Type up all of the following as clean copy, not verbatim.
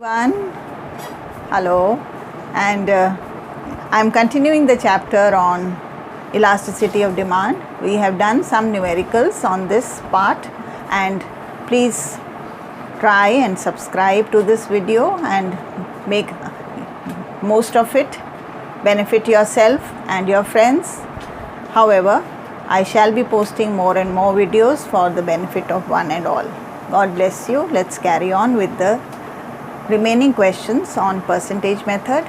Everyone, hello, and I'm continuing the chapter on elasticity of demand. We have done some numericals on this part, and please try and subscribe to this video and make most of it, benefit yourself and your friends. However, I shall be posting more and more videos for the benefit of one and all. God bless you. Let's carry on with the remaining questions on percentage method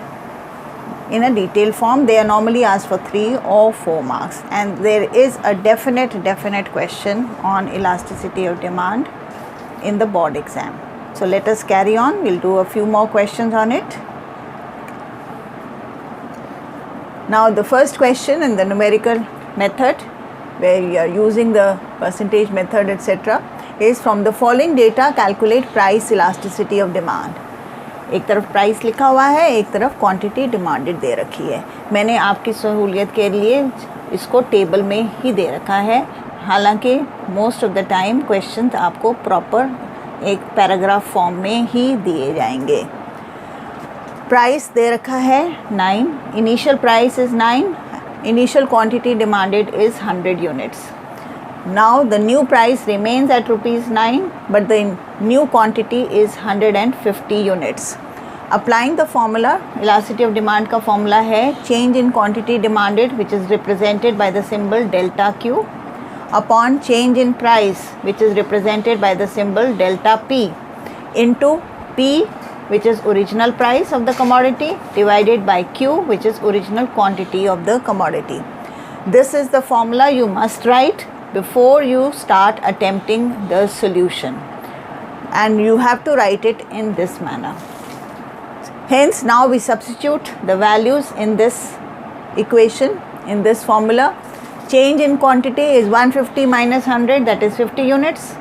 in a detailed form. They are normally asked for 3 or 4 marks, and there is a definite question on elasticity of demand in the board exam. So let us carry on. We'll do a few more questions on it. Now the first question in the numerical method, where you are using the percentage method etc., is from the following data calculate price elasticity of demand. एक तरफ price लिखा हुआ है, एक तरफ quantity demanded दे रखी है. मैंने आपकी सहूलियत के लिए इसको टेबल में ही दे रखा है. हालांकि most of the time questions आपको प्रॉपर एक पैराग्राफ फॉर्म में ही दिए जाएंगे. प्राइस दे रखा है 9, initial price is 9, initial quantity demanded is 100 units. Now the new price remains at rupees 9, but the new quantity is 150 units. Applying the formula, elasticity of demand का formula है change in quantity demanded, which is represented by the symbol delta Q, upon change in price, which is represented by the symbol delta P, into P, which is original price of the commodity, divided by Q, which is original quantity of the commodity. This is the formula you must write before you start attempting the solution, and you have to write it in this manner. Hence now we substitute the values in this equation, in this formula. Change in quantity is 150 minus 100, that is 50 units,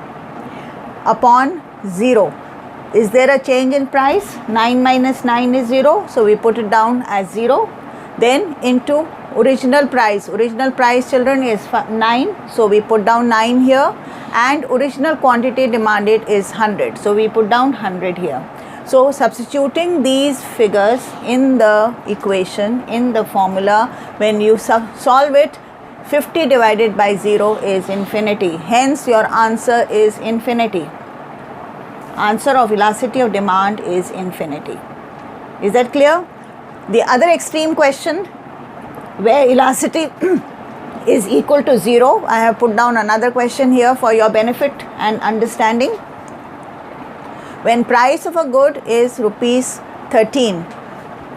upon 0. Is there a change in price? 9 minus 9 is 0, so we put it down as 0. Then into original price. Original price, children, is 9, so we put down 9 here, and original quantity demanded is 100, so we put down 100 here. So substituting these figures in the equation, in the formula, when you solve it, 50 divided by 0 is infinity. Hence your answer is infinity. Answer of elasticity of demand is infinity. Is that clear? The other extreme question, where elasticity is equal to 0, I have put down another question here for your benefit and understanding. When price of a good is rupees 13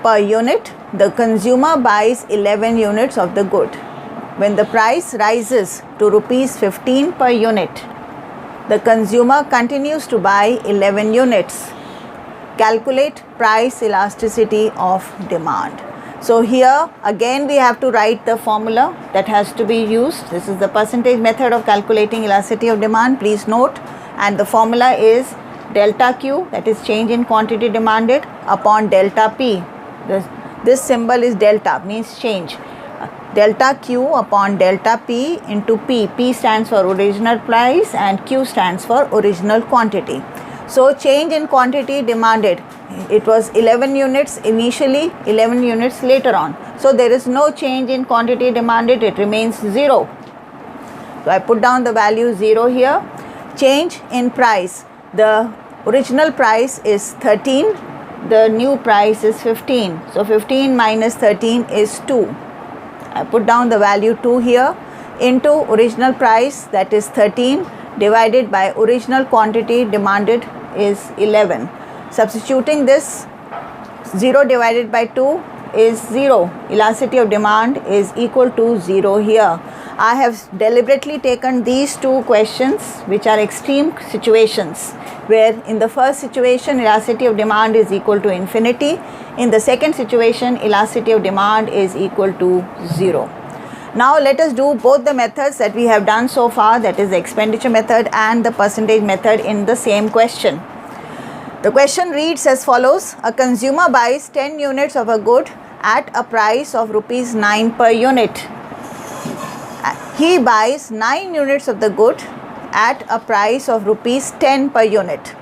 per unit, the consumer buys 11 units of the good. When the price rises to rupees 15 per unit, the consumer continues to buy 11 units. Calculate price elasticity of demand. So here again we have to write the formula that has to be used. This is the percentage method of calculating elasticity of demand. Please note, and the formula is delta Q, that is change in quantity demanded, upon delta P. This symbol is delta, means change. Delta Q upon delta P into P. P stands for original price and Q stands for original quantity. So change in quantity demanded, it was 11 units initially, 11 units later on. So there is no change in quantity demanded, it remains 0. So I put down the value 0 here. Change in price, the original price is 13, the new price is 15. So 15 minus 13 is 2. I put down the value 2 here, into original price, that is 13, divided by original quantity demanded is 11. Substituting this, 0 divided by 2 is 0. Elasticity of demand is equal to 0 here. I have deliberately taken these two questions, which are extreme situations, where in the first situation elasticity of demand is equal to infinity. In the second situation, elasticity of demand is equal to 0. Now let us do both the methods that we have done so far, that is the expenditure method and the percentage method, in the same question. The question reads as follows. A consumer buys 10 units of a good at a price of rupees 9 per unit. He buys 9 units of the good at a price of rupees 10 per unit.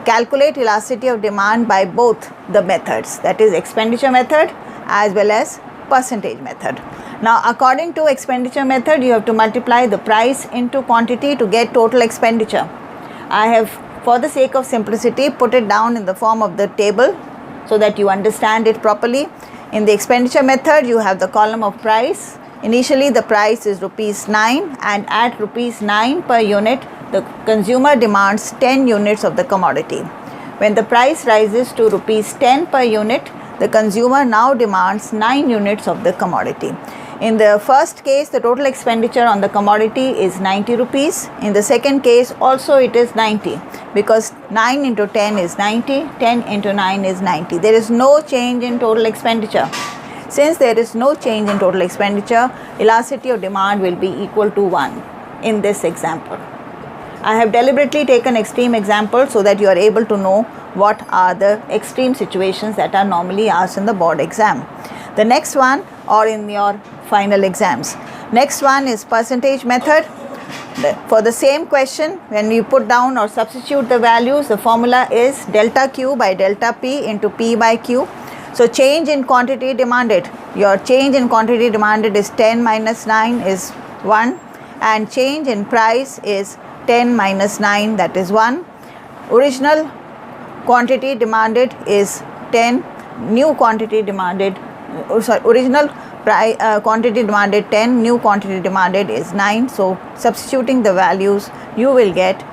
calculate elasticity of demand by both the methods, that is expenditure method as well as percentage method. Now according to expenditure method, you have to multiply the price into quantity to get total expenditure. I have, for the sake of simplicity, put it down in the form of the table so that you understand it properly. In the expenditure method, you have the column of price. Initially the price is rupees 9, and at rupees 9 per unit, the consumer demands 10 units of the commodity. When the price rises to rupees 10 per unit, the consumer now demands 9 units of the commodity. In the first case, the total expenditure on the commodity is 90 rupees. In the second case also it is 90, because 9 into 10 is 90, 10 into 9 is 90. There is no change in total expenditure. Since there is no change in total expenditure, elasticity of demand will be equal to 1 in this example. I have deliberately taken extreme examples so that you are able to know what are the extreme situations that are normally asked in the board exam. The next one, or in your final exams. Next one is percentage method. For the same question, when you put down or substitute the values, the formula is delta Q by delta P into P by Q. So change in quantity demanded, your change in quantity demanded is 10 minus 9 is 1, and change in price is 10 minus 9, that is 1. Original quantity demanded is 10, new quantity demanded, original quantity demanded 10, new quantity demanded is 9. So substituting the values, you will get,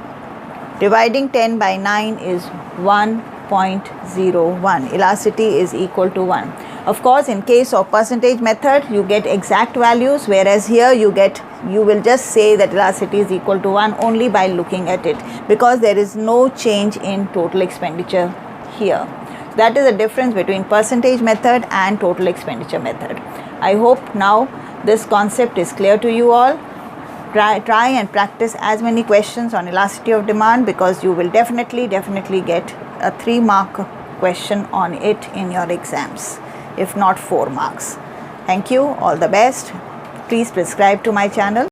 dividing 10 by 9 is 1.01. Elasticity is equal to 1. Of course, in case of percentage method, you get exact values, whereas here you will just say that elasticity is equal to 1 only by looking at it, because there is no change in total expenditure here. That is the difference between percentage method and total expenditure method. I hope now this concept is clear to you all. Try and practice as many questions on elasticity of demand, because you will definitely get a 3-mark question on it in your exams, if not 4 marks. Thank you. All the best. Please subscribe to my channel.